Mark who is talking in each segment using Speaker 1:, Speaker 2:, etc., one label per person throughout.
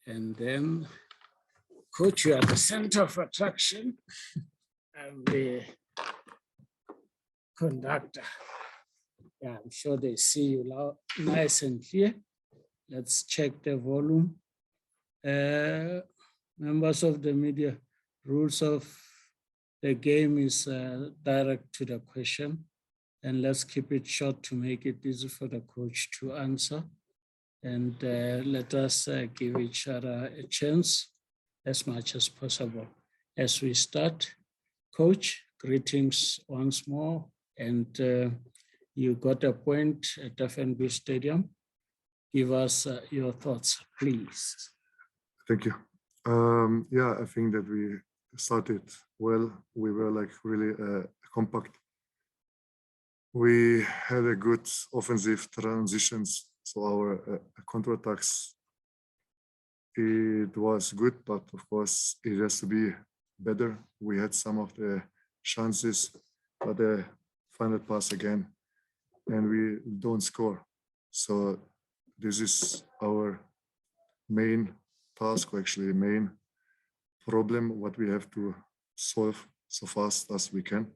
Speaker 1: And then, coach, you are the center of attraction. I'm the conductor. Yeah, I'm sure they see you loud, nice and clear. Let's check the volume. Members of the media, rules of the game is direct to the question. And let's keep it short to make it easy for the coach to answer. And let us give each other a chance as much as possible. As we start, Coach, greetings once more. And you got a point at FNB Stadium. Give us your thoughts, please.
Speaker 2: Thank you. Yeah, I think that we started well. We were like really compact. We had a good offensive transitions, so our counterattacks, it was good, but of course it has to be better. We had some of the chances, but the final pass again, and we don't score. So this is our main task, or actually main problem, what we have to solve so fast as we can.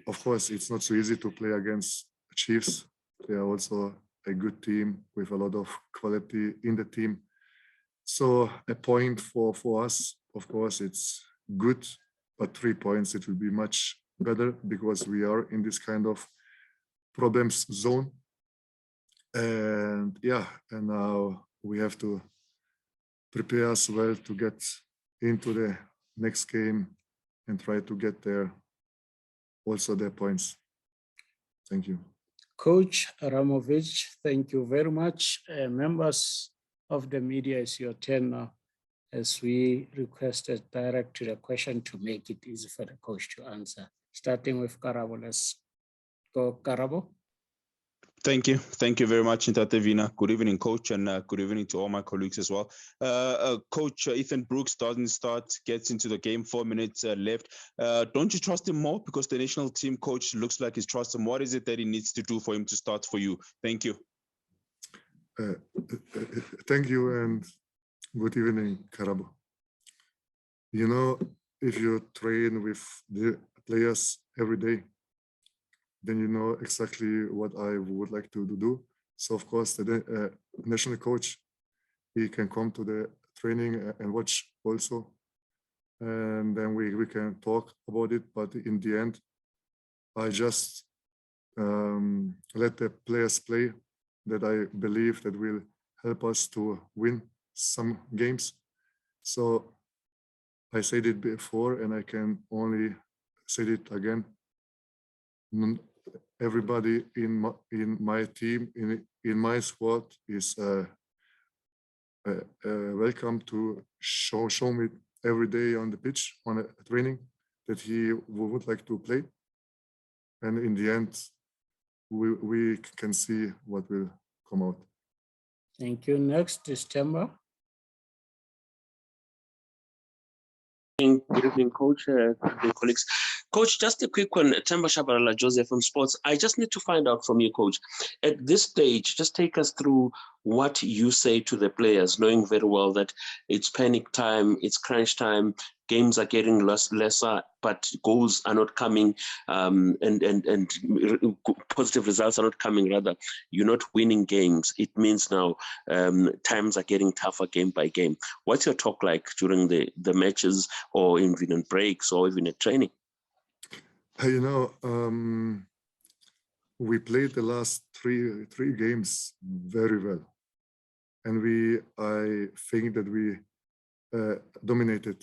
Speaker 2: Of course, it's not so easy to play against Chiefs. They are also a good team with a lot of quality in the team. So a point for us, of course, it's good, but 3 points, it will be much better because we are in this kind of problems zone. And yeah, and now we have to prepare as well to get into the next game and try to get there also their points. Thank you.
Speaker 1: Coach Ramovich, thank you very much. Members of the media, it's your turn now, as we requested direct to the question to make it easy for the coach to answer. Starting with Karabo, let's go, Karabo.
Speaker 3: Thank you. Thank you very much, Ntatevina. Good evening, Coach, and good evening to all my colleagues as well. Coach, Ethan Brooks doesn't start, gets into the game, 4 minutes left. Don't you trust him more? Because the national team coach looks like he's trusted him. What is it that he needs to do for him to start for you? Thank you.
Speaker 2: Thank you, and good evening, Karabo. You know, if you train with the players every day, then you know exactly what I would like to do. So of course, the national coach, he can come to the training and watch also. And then we can talk about it. But in the end, I just let the players play that I believe that will help us to win some games. So I said it before, and I can only say it again. Everybody in my team, in my squad is welcome to show me every day on the pitch, on a training, that he would like to play. And in the end, we can see what will come out.
Speaker 1: Thank you. Next is Temba.
Speaker 4: Good evening, Coach, good evening, colleagues. Coach, just a quick one. Temba Shabalala, Joseph from Sports. I just need to find out from you, Coach. At this stage, just take us through what you say to the players, knowing very well that it's panic time, it's crunch time, games are getting lesser, but goals are not coming, and positive results are not coming. Rather, you're not winning games. It means now times are getting tougher game by game. What's your talk like during the matches, or even in breaks, or even at training?
Speaker 2: You know, we played the last three games very well, and I think that we dominated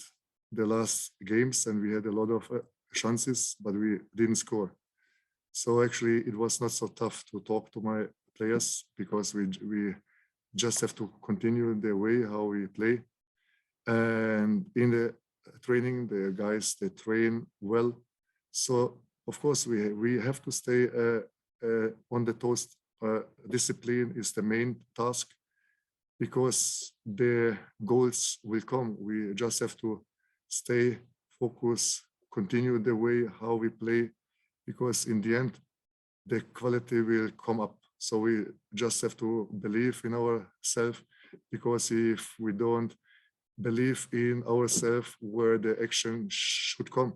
Speaker 2: the last games, and we had a lot of chances, but we didn't score. So actually, it was not so tough to talk to my players, because we just have to continue the way how we play. And in the training, the guys, they train well. So of course we have to stay on the toes. Discipline is the main task, because the goals will come. We just have to stay focused, continue the way how we play, because in the end, the quality will come up. So we just have to believe in ourselves because if we don't believe in ourselves, where the action should come.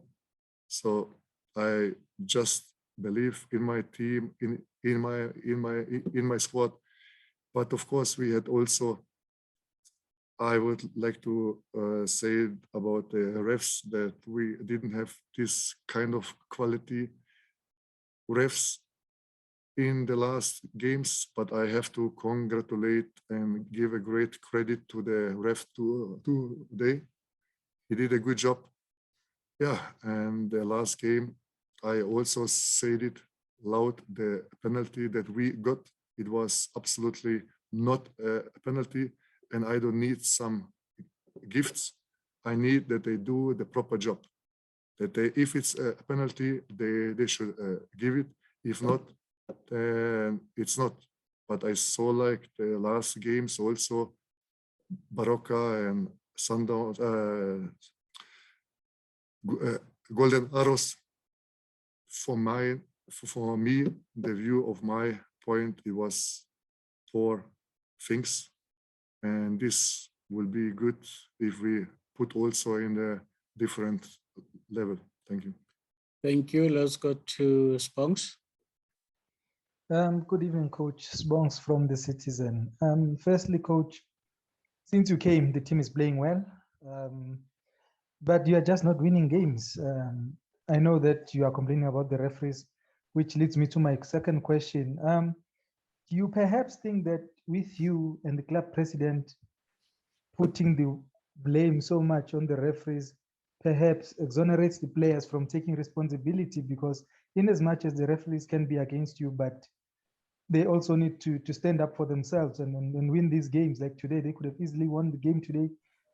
Speaker 2: So I just believe in my team, in my squad. But of course, we had also, I would like to say about the refs that we didn't have this kind of quality refs in the last games, but I have to congratulate and give a great credit to the ref today. He did a good job. Yeah, and the last game, I also said it loud, the penalty that we got, it was absolutely not a penalty, and I don't need some gifts. I need that they do the proper job. That they, if it's a penalty, they should give it. If not, then it's not. But I saw like the last games also, Baroka and Sundowns, Golden Arrows. For me, the view of my point, it was 4 things, and this will be good if we put also in a different level. Thank you.
Speaker 1: Thank you. Let's go to Spongs.
Speaker 5: Good evening, Coach. Spongs from the Citizen. Firstly, Coach, since you came, the team is playing well, but you are just not winning games. I know that you are complaining about the referees, which leads me to my second question. Do you perhaps think that with you and the club president putting the blame so much on the referees, perhaps exonerates the players from taking responsibility? Because in as much as the referees can be against you, but they also need to stand up for themselves and win these games. Like today, they could have easily won the game today,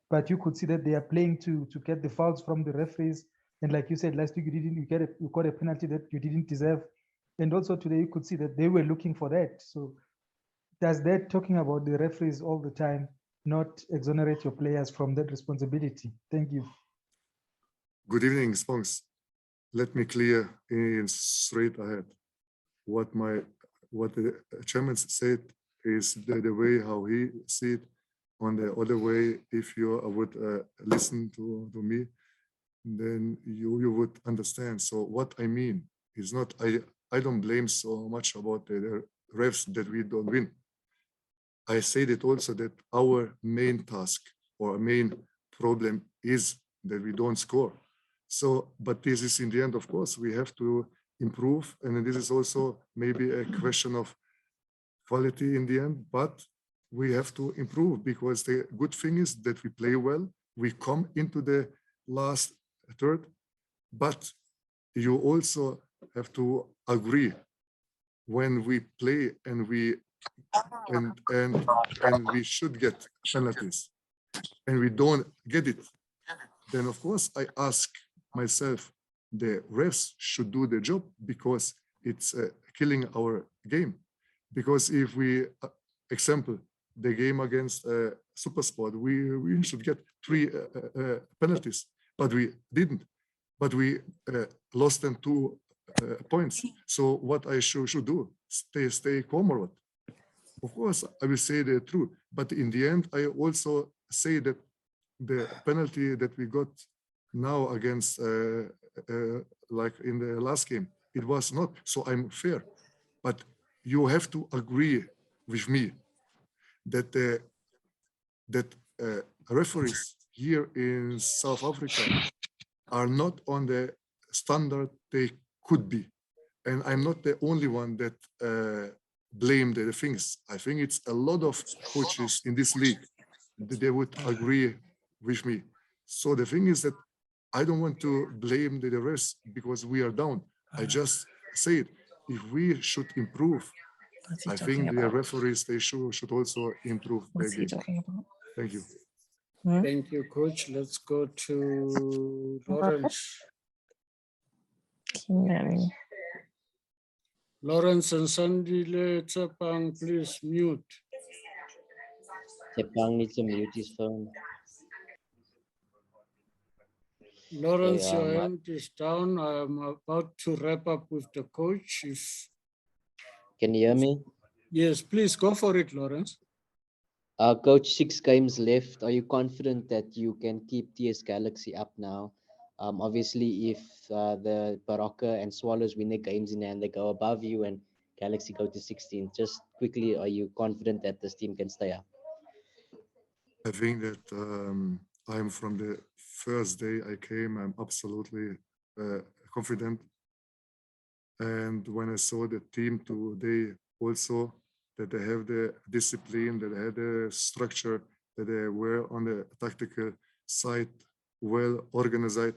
Speaker 5: but you could see that they are playing to get the fouls from the referees. And like you said last week, you got a penalty that you didn't deserve. And also today, you could see that they were looking for that. So does that, talking about the referees all the time, not exonerate your players from that responsibility? Thank you.
Speaker 2: Good evening, Spongs. Let me clear in straight ahead. What the chairman said is the way how he see it. On the other way, if you would listen to me, then you would understand. So what I mean is not, I don't blame so much about the refs that we don't win. I said it also that our main task or main problem is that we don't score. So, but this is in the end, of course, we have to improve. And this is also maybe a question of quality in the end, but we have to improve, because the good thing is that we play well. We come into the last third, but you also have to agree when we play and we should get penalties and we don't get it, then of course I ask myself, the refs should do the job, because it's killing our game. Because if we, example, the game against Supersport, we should get 3 penalties, but we didn't. But we lost them 2 points. So what I should do? Stay calm or what? Of course, I will say the truth. But in the end, I also say that the penalty that we got now against, like in the last game, it was not. So I'm fair. But you have to agree with me that referees here in South Africa are not on the standard they could be. And I'm not the only one that blame the things. I think it's a lot of coaches in this league that they would agree with me. So the thing is that I don't want to blame the rest because we are down. I just say it. If we should improve, I think the referees, they should also improve their game. Thank you.
Speaker 1: Thank you, Coach. Let's go to Lawrence. Lawrence and Sandile Tsepang, please mute.
Speaker 6: Tsepang needs to mute his phone.
Speaker 1: Lawrence, your hand is down. I'm about to wrap up with the coach.
Speaker 6: Can you hear me?
Speaker 1: Yes, please go for it, Lawrence.
Speaker 6: Coach, 6 games left. Are you confident that you can keep TS Galaxy up now? Obviously, if the Baraka and Swallows win their games in hand, they go above you and Galaxy go to 16. Just quickly, are you confident that this team can stay up?
Speaker 2: I think that I'm from the first day I came, I'm absolutely confident. And when I saw the team today also, that they have the discipline, that they had the structure, that they were on the tactical side well organized,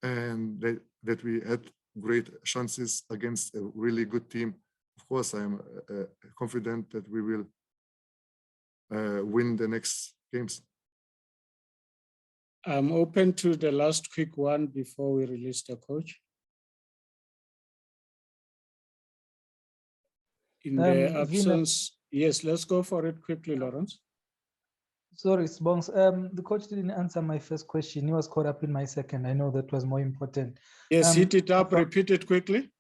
Speaker 2: and that we had great chances against a really good team. Of course, I'm confident that we will win the next games.
Speaker 1: I'm open to the last quick one before we release the coach. In the absence, yes, let's go for it quickly, Lawrence.
Speaker 5: Sorry, Sbongs. The coach didn't answer my first question. He was caught up in my second. I know that was more important.
Speaker 1: Yes, hit it up, repeat it quickly.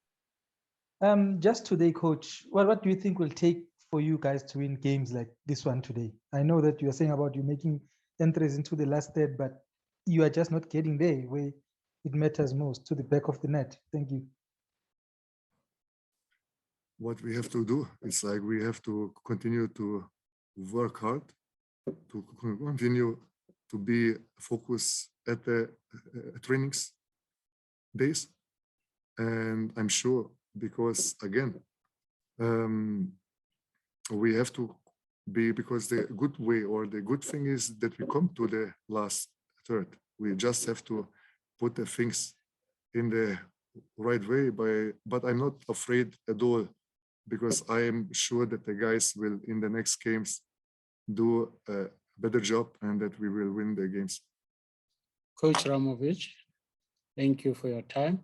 Speaker 5: Just today, coach, what do you think will take for you guys to win games like this one today? I know that you are saying about you making entries into the last third, but you are just not getting there where it matters most, to the back of the net. Thank you.
Speaker 2: What we have to do is like we have to continue to work hard, to continue to be focused at the trainings days. And I'm sure, because again, we have to be, because the good way or the good thing is that we come to the last third. We just have to put the things in the right way, but I'm not afraid at all, because I am sure that the guys will in the next games do a better job and that we will win the games.
Speaker 1: Coach Ramovic, thank you for your time.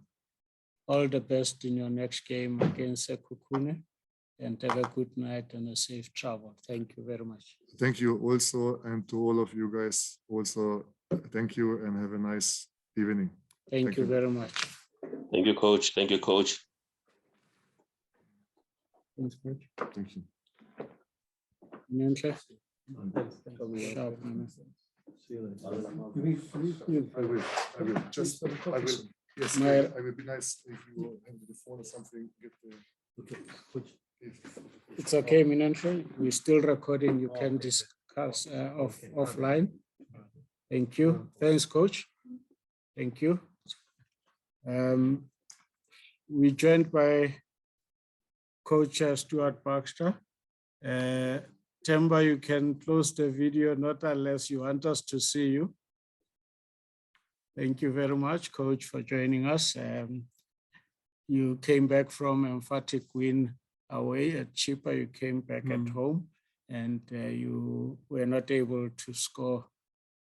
Speaker 1: All the best in your next game against Sekhukhune, and have a good night and a safe travel. Thank you very much.
Speaker 2: Thank you also, and to all of you guys also, thank you and have a nice evening.
Speaker 1: Thank you very much.
Speaker 4: Thank you, coach. Thank you, coach.
Speaker 1: Thanks, coach.
Speaker 2: Thank you.
Speaker 1: Nyantle? Sharp.
Speaker 2: I will just, I will, yes,
Speaker 1: My-
Speaker 2: I will be nice if you will have the phone or something, get the.
Speaker 1: It's okay, Minantre. We're still recording. You can discuss offline. Thank you. Thanks, coach. Thank you. We're joined by Coach Stuart Baxter. Temba, you can close the video, not unless you want us to see you. Thank you very much, Coach, for joining us. You came back from emphatic win away at Chippa. You came back at home, and you were not able to score,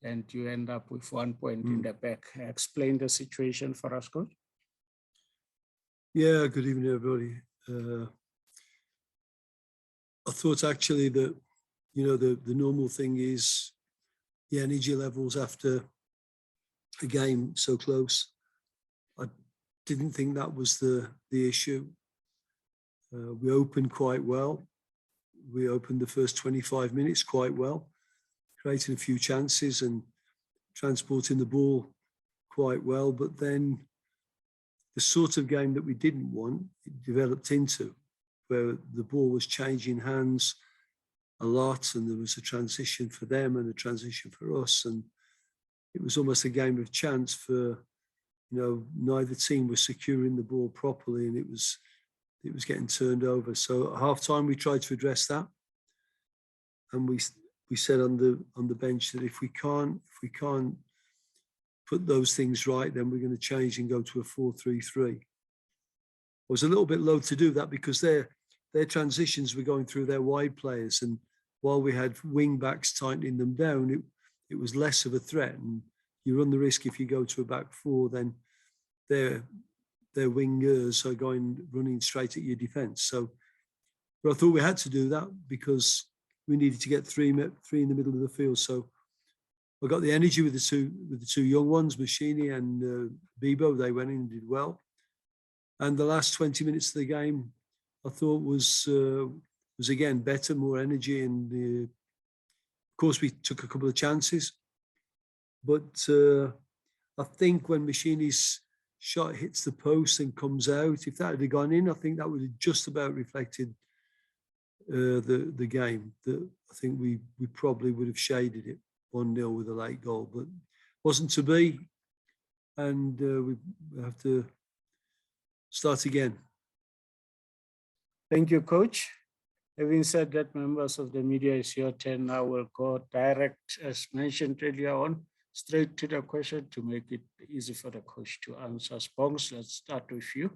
Speaker 1: and you end up with 1 point in the back. Explain the situation for us, Coach.
Speaker 7: Yeah, good evening, everybody. I thought actually that, you know, the normal thing is the energy levels after a game so close. I didn't think that was the issue. We opened quite well. We opened the first 25 minutes quite well, creating a few chances and transporting the ball quite well. But then the sort of game that we didn't want, it developed into, where the ball was changing hands a lot, and there was a transition for them and a transition for us, and it was almost a game of chance for, you know, neither team was securing the ball properly, and it was getting turned over. So at half time we tried to address that, and we said on the bench that if we can't put those things right, then we're going to change and go to a 4-3-3. I was a little bit loath to do that because their transitions were going through their wide players, and while we had wing backs tightening them down, it was less of a threat. And you run the risk if you go to a back four, then their wingers are running straight at your defence. So, but I thought we had to do that because we needed to get three in the middle of the field. So I got the energy with the two young ones, Machini and Bibo. They went in and did well. And the last 20 minutes of the game, I thought was again better, more energy, and course, we took a couple of chances, but I think when Machini's shot hits the post and comes out, if that had gone in, I think that would have just about reflected the game. I think we probably would have shaded it 1-0 with a late goal, but wasn't to be, and we have to start again.
Speaker 1: Thank you, Coach. Having said that, members of the media, it's your turn now. We'll go direct, as mentioned earlier on, straight to the question to make it easy for the coach to answer. Spongs, let's start with you.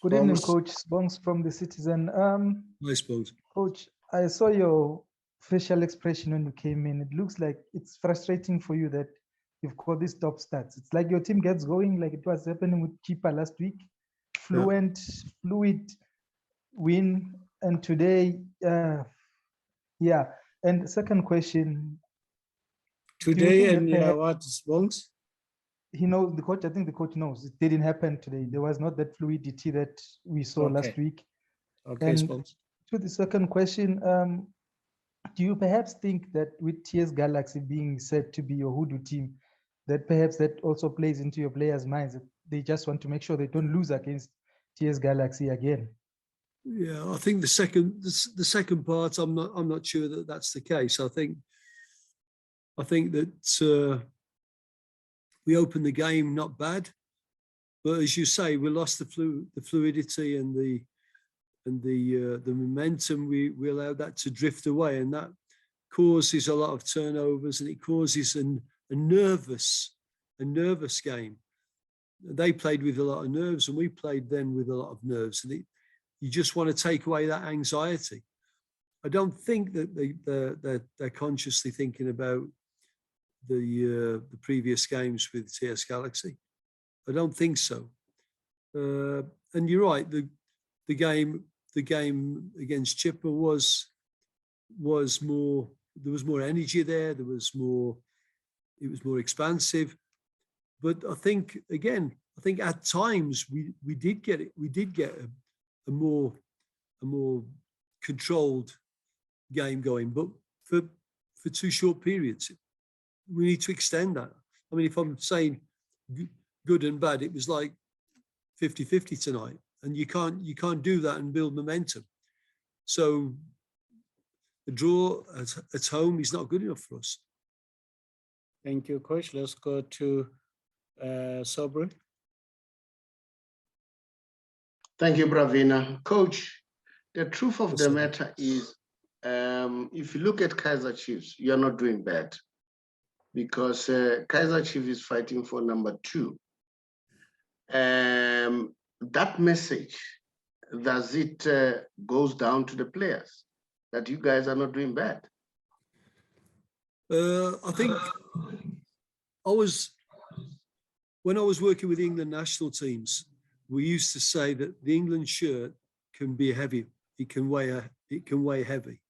Speaker 5: Good evening,
Speaker 1: Spongs.
Speaker 5: Coach. Spongs from the Citizen.
Speaker 7: I suppose.
Speaker 5: Coach, I saw your facial expression when you came in. It looks like it's frustrating for you that you've got these top stats. It's like your team gets going like it was happening with Keeper last week. Fluid win, and today, yeah. And second question.
Speaker 1: Today, and what, Spongs?
Speaker 5: He knows, the coach, I think the coach knows it didn't happen today. There was not that fluidity that we saw last week.
Speaker 1: Okay,
Speaker 5: and
Speaker 1: Spongs.
Speaker 5: To the second question, do you perhaps think that with TS Galaxy being said to be your hoodoo team, that perhaps that also plays into your players' minds, that they just want to make sure they don't lose against TS Galaxy again?
Speaker 7: Yeah, I think the second part, I'm not sure that that's the case. I think that we opened the game not bad, but as you say, we lost the fluidity and the momentum. We allowed that to drift away, and that causes a lot of turnovers, and it causes a nervous game. They played with a lot of nerves, and we played then with a lot of nerves, and you just want to take away that anxiety. I don't think that they're consciously thinking about the previous games with TS Galaxy. I don't think so. And you're right. The game against Chipper was more. There was more energy there. It was more expansive. But I think at times we did get it. We did get a more controlled game going, but for 2 short periods. We need to extend that. I mean, if I'm saying good and bad, it was like 50-50 tonight, and you can't do that and build momentum. So the draw at home is not good enough for us.
Speaker 1: Thank you, Coach. Let's go to Sobri.
Speaker 8: Thank you, Bravina. Coach, the truth of the matter is, if you look at Kaizer Chiefs, you're not doing bad, because Kaizer Chiefs is fighting for number 2. That message, does it goes down to the players that you guys are not doing bad?
Speaker 7: I think when I was working with England national teams, we used to say that the England shirt can be heavy. It can weigh heavy.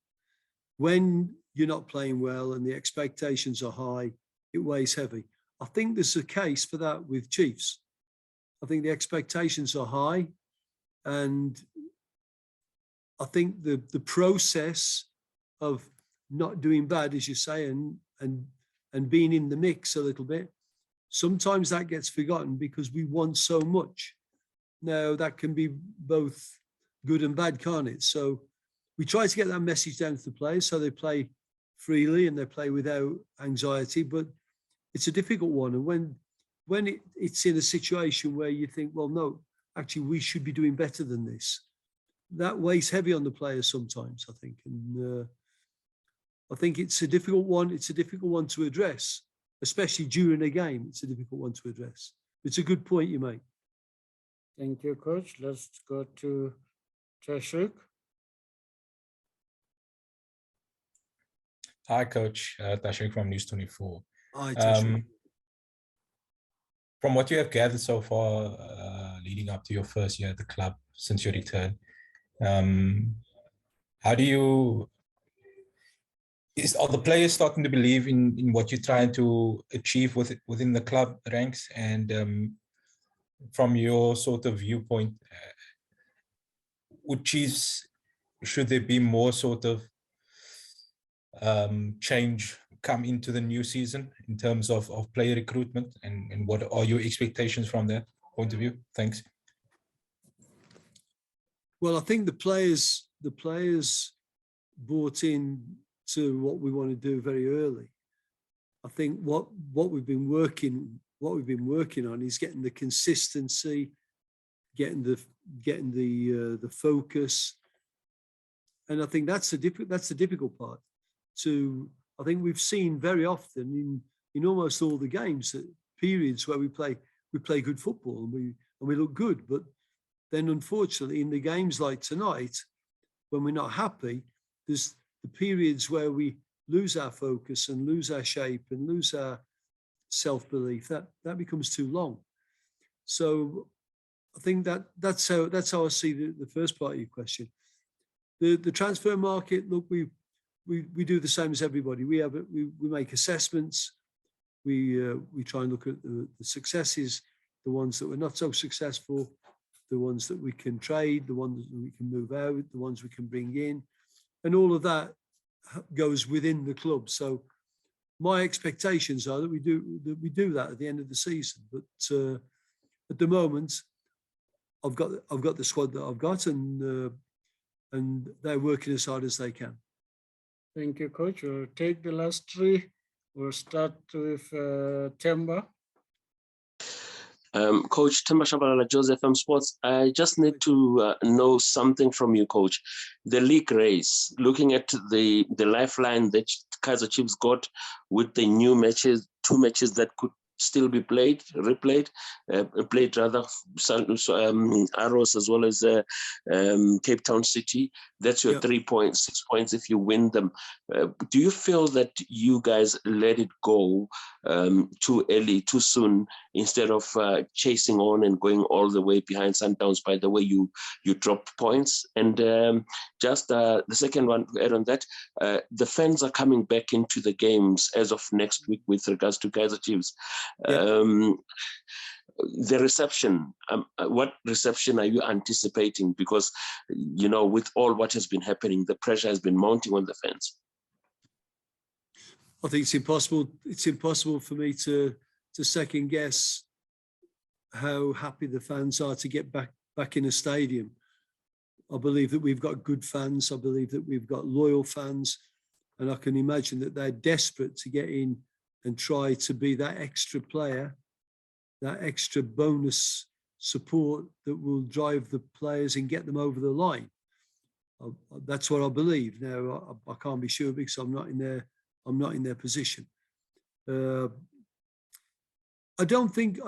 Speaker 7: When you're not playing well and the expectations are high, it weighs heavy. I think there's a case for that with Chiefs. I think the expectations are high, and I think the process of not doing bad, as you say, and being in the mix a little bit, sometimes that gets forgotten because we want so much. Now, that can be both good and bad, can't it? So we try to get that message down to the players so they play freely and they play without anxiety, but it's a difficult one. And when it's in a situation where you think, well, no, actually, we should be doing better than this, that weighs heavy on the players sometimes, I think. And I think it's a difficult one. It's a difficult one to address, especially during a game. It's a difficult one to address. It's a good point you make.
Speaker 1: Thank you, Coach. Let's go to Tashrik.
Speaker 9: Hi, Coach. Tashrik from News 24.
Speaker 7: Hi, Tashrik.
Speaker 9: From what you have gathered so far, leading up to your first year at the club since your return, how do you... Are the players starting to believe in what you're trying to achieve within the club ranks? And from your sort of viewpoint, would Chiefs should there be more sort of change come into the new season in terms of player recruitment, and what are your expectations from that point of view? Thanks.
Speaker 7: Well, I think the players bought in to what we want to do very early. I think what we've been working on is getting the consistency, getting the focus, and I think that's the difficult part. I think we've seen very often in almost all the games that periods where we play good football and we look good, but then unfortunately in the games like tonight, when we're not happy, there's the periods where we lose our focus and lose our shape and lose our self-belief. That becomes too long. So I think that's how I see the first part of your question. The transfer market, look, we do the same as everybody. We make assessments. We try and look at the successes, the ones that were not so successful, the ones that we can trade, the ones that we can move out, the ones we can bring in, and all of that goes within the club. So my expectations are that we do that at the end of the season. But at the moment, I've got the squad that I've got, and they're working as hard as they can.
Speaker 1: Thank you, Coach. We'll take the last three. We'll start with Temba.
Speaker 4: Coach Temba Shabalala, Joseph FM Sports. I just need to know something from you, Coach. The league race, looking at the lifeline that Kaizer Chiefs got with the new matches, 2 matches that could still be played rather, Arrows as well as Cape Town City. That's your 3 points, 6 points if you win them. Do you feel that you guys let it go too early, too soon, instead of chasing on and going all the way behind Sundowns by the way you dropped points? And just the second one to add on that, the fans are coming back into the games as of next week with regards to Kaizer Chiefs. The reception, what reception are you anticipating? Because, you know, with all what has been happening, the pressure has been mounting on the fans.
Speaker 7: I think it's impossible for me to second guess how happy the fans are to get back in a stadium. I believe that we've got good fans. I believe that we've got loyal fans, and I can imagine that they're desperate to get in and try to be that extra player, that extra bonus support that will drive the players and get them over the line. That's what I believe. Now, I can't be sure because I'm not in their position. I don't think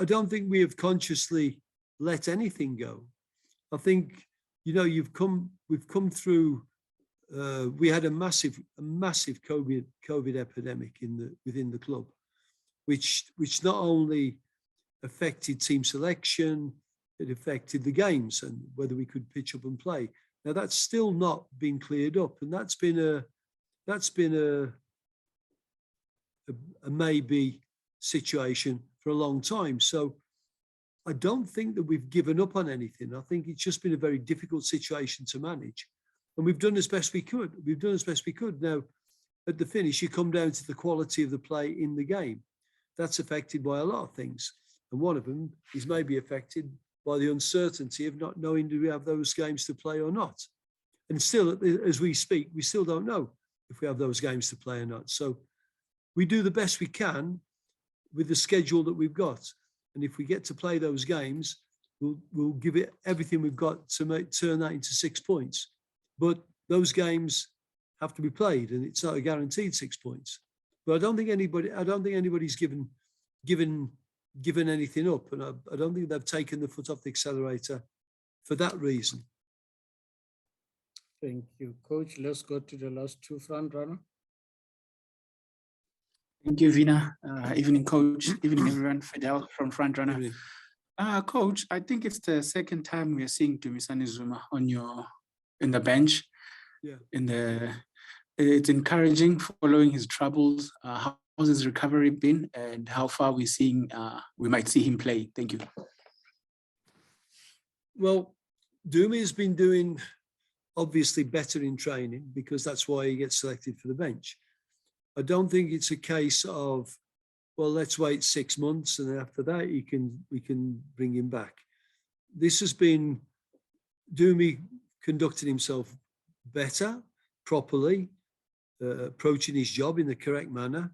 Speaker 7: we have consciously let anything go. I think, you know, we've come through. We had a massive COVID epidemic within the club, which not only affected team selection, it affected the games and whether we could pitch up and play. Now that's still not been cleared up, and that's been a maybe situation for a long time. So I don't think that we've given up on anything. I think it's just been a very difficult situation to manage. And we've done as best we could. Now, at the finish, you come down to the quality of the play in the game. That's affected by a lot of things. And one of them is maybe affected by the uncertainty of not knowing do we have those games to play or not. And still, as we speak, we still don't know if we have those games to play or not. So we do the best we can with the schedule that we've got. And if we get to play those games, we'll give it everything we've got to turn that into 6 points. But those games have to be played, and it's not a guaranteed 6 points. But I don't think anybody's given anything up, and I don't think they've taken the foot off the accelerator for that reason.
Speaker 1: Thank you, Coach. Let's go to the last two front runner.
Speaker 10: Thank you, Vina. Evening, Coach. Evening, everyone. Fidel from Front Runner. Coach, I think it's the second time we are seeing Dumisani Zuma in the bench. Yeah. It's encouraging following his troubles. How's his recovery been, and how far we might see him play? Thank you.
Speaker 7: Well, Dumi has been doing obviously better in training because that's why he gets selected for the bench. I don't think it's a case of, well, let's wait 6 months and after that we can bring him back. This has been Dumi conducting himself better, properly, approaching his job in the correct manner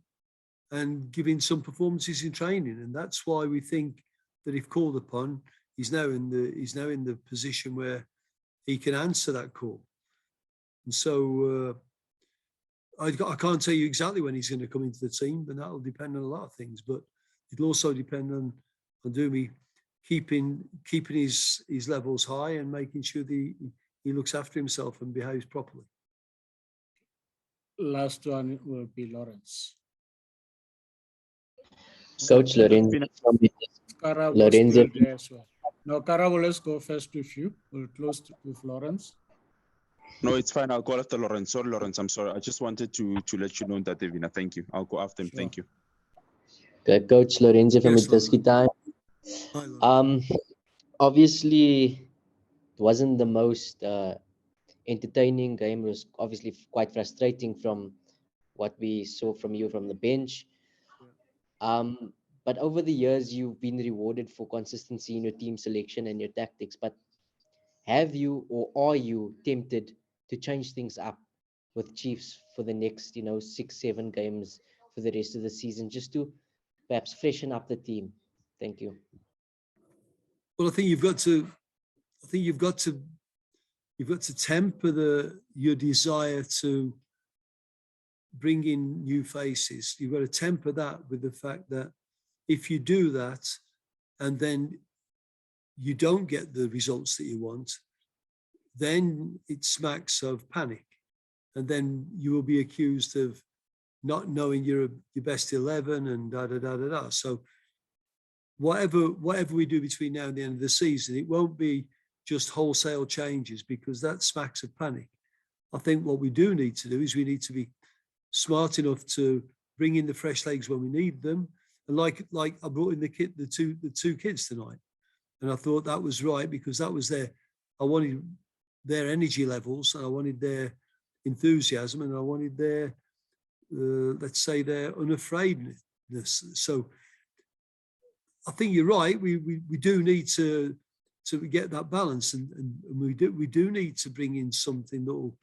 Speaker 7: and giving some performances in training. And that's why we think that if called upon, he's now in the position where he can answer that call. And so I can't tell you exactly when he's going to come into the team, but that'll depend on a lot of things. But it'll also depend on Dumi keeping his levels high and making sure that he looks after himself and behaves properly.
Speaker 1: Last one will be Lawrence.
Speaker 6: Coach Lorenzo.
Speaker 1: Kara was
Speaker 6: Lorenzo.
Speaker 1: still there as well. No, Kara, let's go first with you. We'll close with Lawrence.
Speaker 3: No, it's fine. I'll go after Lawrence. Sorry, Lawrence. I'm sorry. I just wanted to let you know that, Davina. Thank you. I'll go after him.
Speaker 1: Sure.
Speaker 3: Thank you.
Speaker 6: Okay, Coach Lorenzo from
Speaker 7: Yes,
Speaker 6: Itaski time. Obviously, it wasn't the most entertaining game. It was obviously quite frustrating from what we saw from you from the bench. But over the years, you've been rewarded for consistency in your team selection and your tactics. But have you or are you tempted to change things up with Chiefs for the next, 6-7 games for the rest of the season, just to perhaps freshen up the team? Thank you.
Speaker 7: Well, I think you've got to temper your desire to bring in new faces. You've got to temper that with the fact that if you do that and then you don't get the results that you want, then it smacks of panic. And then you will be accused of not knowing your best 11 and da-da-da-da-da. So whatever we do between now and the end of the season, it won't be just wholesale changes because that smacks of panic. I think what we do need to do is we need to be smart enough to bring in the fresh legs when we need them. And like I brought in the two kids tonight, and I thought that was right because that was I wanted their energy levels, and I wanted their enthusiasm, and I wanted their, let's say, their unafraidness. So I think you're right. We do need to get that balance, and we do need to bring in something that will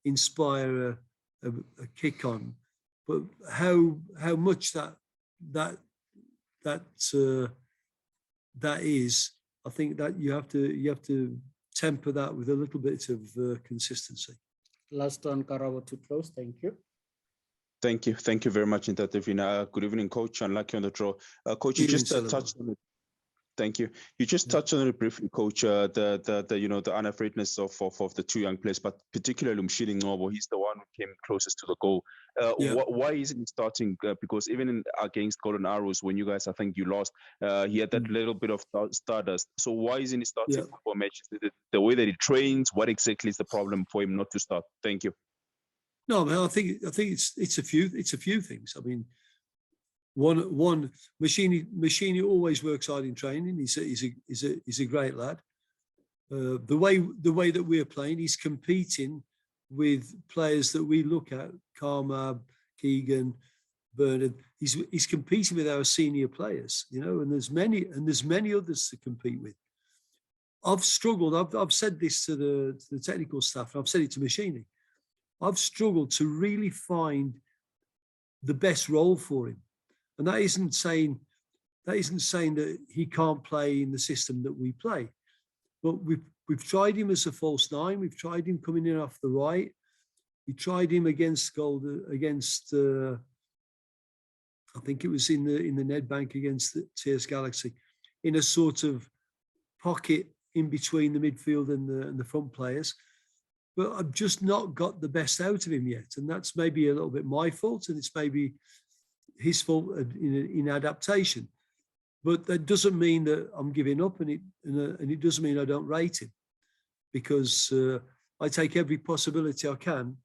Speaker 7: inspire a kick on. But how much that is, I think that you have to temper that with a little bit of consistency.
Speaker 1: Last one, Karawa, to close. Thank you.
Speaker 3: Thank you very much, Davina. Good evening, Coach. Unlucky on the draw. Coach, you just touched on it. Thank you. You just touched on it briefly, Coach. The unafraidness of the two young players, but particularly Mshini Ngobo. He's the one who came closest to the goal. Why isn't he starting? Because even against Golden Arrows, when you guys, I think you lost, he had that little bit of stardust. So why isn't he starting football matches? Is it the way that he trains? What exactly is the problem for him not to start? Thank you.
Speaker 7: No, man. I think it's a few things. I mean, one Machini always works hard in training. He's a great lad. The way that we're playing, he's competing with players that we look at, Karma, Keegan, Bernard. He's competing with our senior players, and there's many others to compete with. I've struggled. I've said this to the technical staff, and I've said it to Machini. I've struggled to really find the best role for him. And that isn't saying that he can't play in the system that we play. But we've tried him as a false nine. We've tried him coming in off the right. We tried him against I think it was in the Nedbank against the TS Galaxy, in a sort of pocket in between the midfield and the front players. But I've just not got the best out of him yet. And that's maybe a little bit my fault, and it's maybe his fault in adaptation. But that doesn't mean that I'm giving up, and it doesn't mean I don't rate him, because I take every possibility I can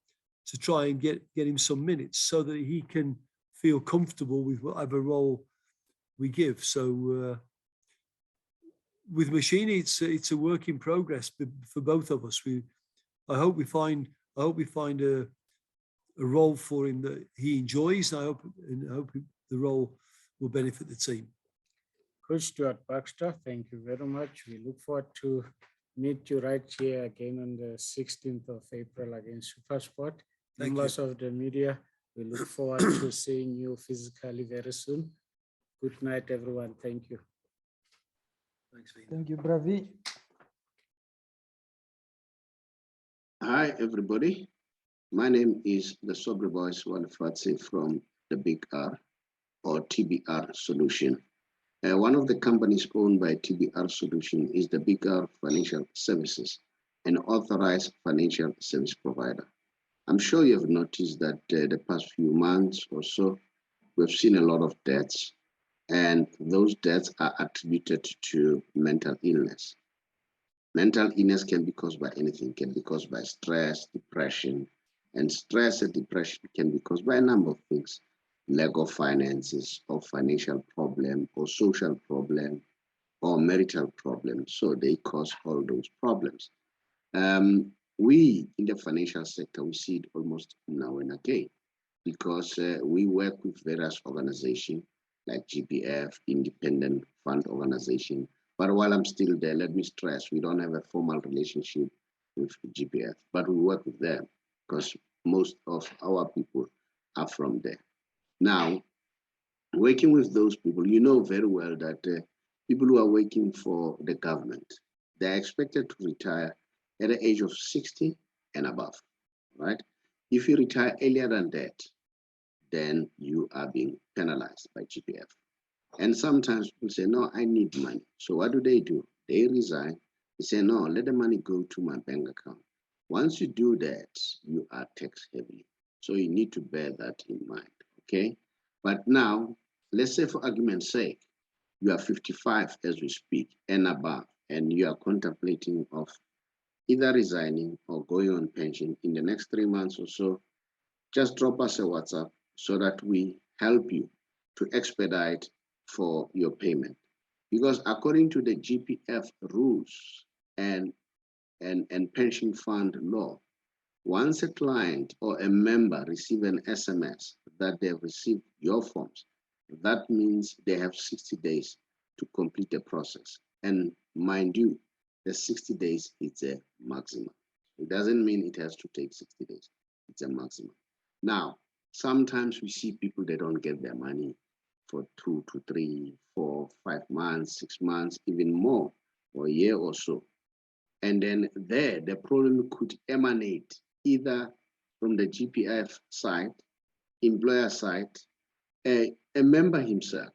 Speaker 7: to try and get him some minutes so that he can feel comfortable with whatever role we give. So with Machini, it's a work in progress for both of us. I hope we find a role for him that he enjoys. I hope the role will benefit the team.
Speaker 1: Coach Stuart Baxter, thank you very much. We look forward to meet you right here again on the 16th of April against SuperSport. Members of the media, we look forward to seeing you physically very soon. Good night, everyone. Thank you.
Speaker 7: Thanks, Vina.
Speaker 5: Thank you, Bravi.
Speaker 11: Hi, everybody. My name is the Sobre Voice Walifatsi from the Big R or TBR Solution. One of the companies owned by TBR Solution is the Big R Financial Services, an authorized financial service provider. I'm sure you have noticed that the past few months or so, we've seen a lot of deaths, and those deaths are attributed to mental illness. Mental illness can be caused by anything, can be caused by stress, depression, and stress and depression can be caused by a number of things. Lack of finances, or financial problem, or social problem, or marital problem. So they cause all those problems. We in the financial sector, we see it almost now and again because we work with various organizations like GPF, Independent Fund Organization. But while I'm still there, let me stress, we don't have a formal relationship with GPF, but we work with them because most of our people are from there. Now, working with those people, you know very well that people who are working for the government, they're expected to retire at the age of 60 and above, right? If you retire earlier than that, then you are being penalized by GPF. And sometimes people say, no, I need money. So what do? They resign. They say, no, let the money go to my bank account. Once you do that, you are tax heavy. So you need to bear that in mind, okay? But now, let's say for argument's sake, you are 55 as we speak and above, and you are contemplating of either resigning or going on pension in the next 3 months or so, just drop us a WhatsApp so that we help you to expedite for your payment. Because according to the GPF rules and pension fund law, once a client or a member receive an SMS that they have received your forms, that means they have 60 days to complete the process. And mind you, the 60 days is a maximum. It doesn't mean it has to take 60 days. It's a maximum. Now, sometimes we see people, they don't get their money for 2 to 3, 4, 5 months, 6 months, even more, or a year or so. And then there, the problem could emanate either from the GPF side, employer side, a member himself.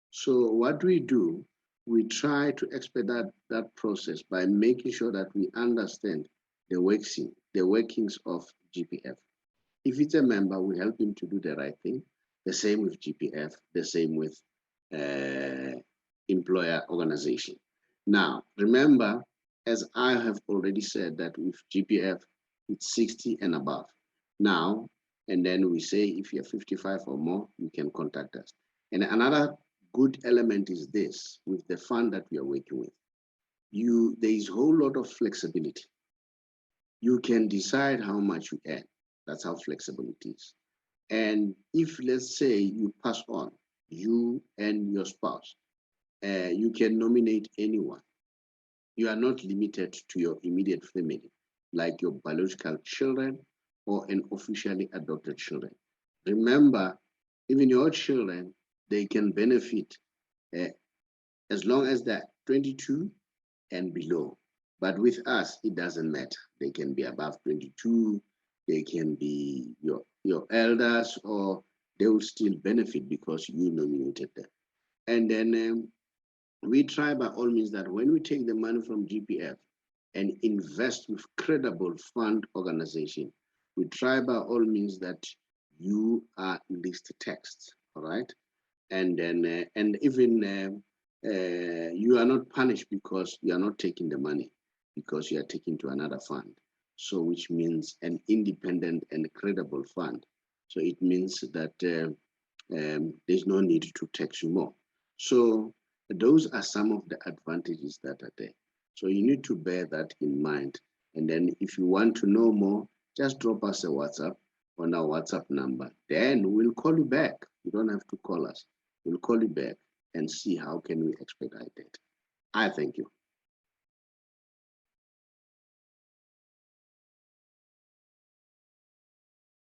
Speaker 11: So what do? We try to expedite that process by making sure that we understand the workings of GPF. If it's a member, we help him to do the right thing. The same with GPF, the same with employer organization. Now, remember, as I have already said, that with GPF, it's 60 and above. Now, and then we say if you're 55 or more, you can contact us. And another good element is this, with the fund that we are working with. There is a whole lot of flexibility. You can decide how much you earn. That's how flexible it is. And if, let's say, you pass on, you and your spouse, you can nominate anyone. You are not limited to your immediate family, like your biological children or an officially adopted children. Remember, even your children, they can benefit as long as they're 22 and below. But with us, it doesn't matter. They can be above 22, they can be your elders, or they will still benefit because you nominated them. And then we try by all means that when we take the money from GPF and invest with credible fund organization, we try by all means that you are least taxed, all right? And then, and even you are not punished because you are not taking the money, because you are taking to another fund. So which means an independent and credible fund. So it means that there's no need to tax you more. So those are some of the advantages that are there. So you need to bear that in mind And then if you want to know more, just drop us a WhatsApp on our WhatsApp number. Then we'll call you back. You don't have to call us. We'll call you back and see how can we expedite it. I thank you.